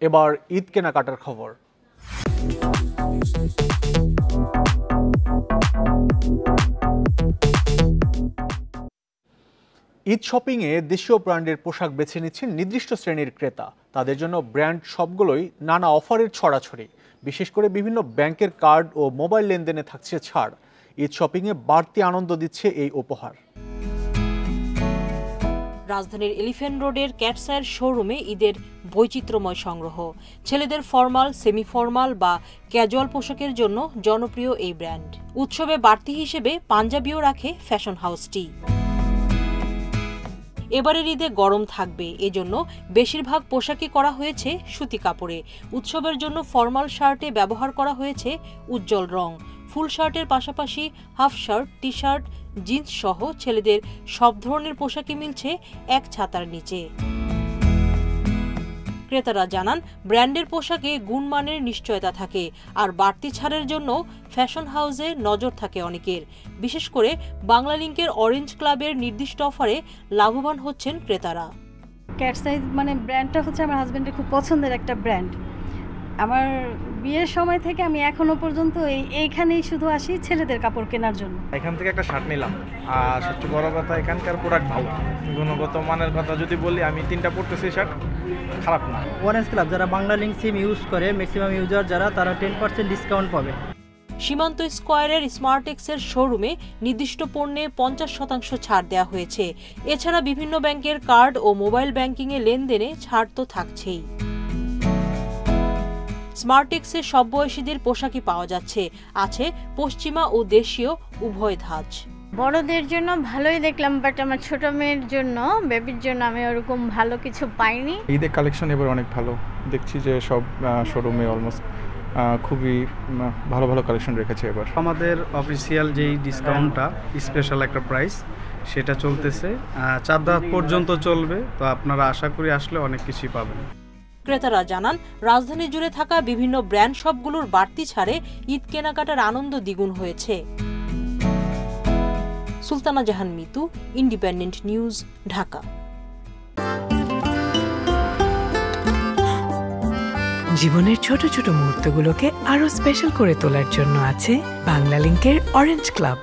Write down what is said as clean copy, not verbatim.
এবার ঈদ কেনাকাটার খবর। ঈদ শপিংয়ে দেশীয় ব্র্যান্ডের পোশাক বেছে নিচ্ছেন নির্দিষ্ট শ্রেণীর ক্রেতা। তাদের জন্য ব্র্যান্ড সবগুলোই নানা অফারের ছড়াছড়ি। বিশেষ করে বিভিন্ন ব্যাংকের কার্ড ও মোবাইল লেনদেনে থাকছে ছাড়। ঈদ শপিংয়ে বাড়তি আনন্দ দিচ্ছে এই উপহার। রাজধানীর এলিফ্যান্ট রোডের ক্যাটসায়ের শোরুমে ঈদের বৈচিত্র্যময় সংগ্রহ। ছেলেদের ফর্মাল, সেমি ফর্মাল বা ক্যাজুয়াল পোশাকের জন্য জনপ্রিয় এই ব্র্যান্ড। উৎসবে বাড়তি হিসেবে পাঞ্জাবিও রাখে ফ্যাশন হাউসটি। এবারের ঈদে গরম থাকবে, এজন্য বেশিরভাগ পোশাকই করা হয়েছে সুতি কাপড়ে। উৎসবের জন্য ফর্মাল শার্টে ব্যবহার করা হয়েছে উজ্জ্বল রং। ফুল শার্টের পাশাপাশি half shirt, T shirt, jeans সহ ছেলেদের সব ধরনের পোশাকই মিলছে এক ছাতার নিচে। ক্রেতারা জানান, ব্র্যান্ডের পোশাকে গুণমানের নিশ্চয়তা থাকে, আর বাড়তি ছাড়ের জন্য ফ্যাশন হাউসে নজর থাকে অনেকের। বিশেষ করে বাংলালিংকের অরেঞ্জ ক্লাবের নির্দিষ্ট অফারে লাভবান হচ্ছেন ক্রেতারা। ক্যাটসাই ব্র্যান্ডটা হচ্ছে আমার হাজবেন্ডের খুব পছন্দের একটা ব্র্যান্ড। আমার বিয়ের সময় থেকে আমি এখনো পর্যন্ত এইখানেই শুধু আসি ছেলেদের কাপড় কেনার জন্য। এখান থেকে একটা শার্ট নিলাম, আর সবচেয়ে বড় কথা এখানকার প্রোডাক্ট ভালো। গুণগত মানের কথা যদি বলি, আমি 3টা পড়তেছি, শার্ট খারাপ না। অরেঞ্জ ক্লাব যারা বাংলালিংক সিম ইউজ করে, ম্যাক্সিমাম ইউজার যারা, তারা 10% ডিসকাউন্ট পাবে। সীমান্ত স্কয়ারের স্মার্টেক্সের শোরুমে নির্দিষ্ট পণ্যে 50% ছাড় দেওয়া হয়েছে। এছাড়া বিভিন্ন ব্যাংকের কার্ড ও মোবাইল ব্যাংকিংয়ে লেনদেনে ছাড় তো থাকছেই। স্মার্টেক্সে সব বয়সীদের পোশাকই পাওয়া যাচ্ছে। আছে পশ্চিমা ও দেশীয় উভয় ধাঁচ। বড়দের জন্য ভালোই দেখলাম, বাট আমার ছোট মেয়ের জন্য, বেবির জন্য আমি ওরকম ভালো কিছু পাইনি। ঈদের কালেকশন এবার অনেক ভালো দেখছি, যে সব শোরুমে অলমোস্ট খুবই ভালো ভালো কালেকশন রেখেছে এবার। আমাদের অফিসিয়াল যেই ডিসকাউন্টটা, স্পেশাল একটা প্রাইস, সেটা চলতেছে 4 রাত পর্যন্ত চলবে। তো আপনারা আশা করি আসলে অনেক কিছুই পাবেন। ক্রেতারা জানান, রাজধানী জুড়ে থাকা বিভিন্ন ব্র্যান্ড শপগুলোর বাড়তি ছাড়ে ঈদ কেনাকাটার আনন্দ দ্বিগুণ হয়েছে। সুলতানা জাহান মিতু, ইন্ডিপেন্ডেন্ট নিউজ, ঢাকা। জীবনের ছোট ছোট মুহূর্তগুলোকে আরো স্পেশাল করে তোলার জন্য আছে বাংলালিংকের অরেঞ্জ ক্লাব।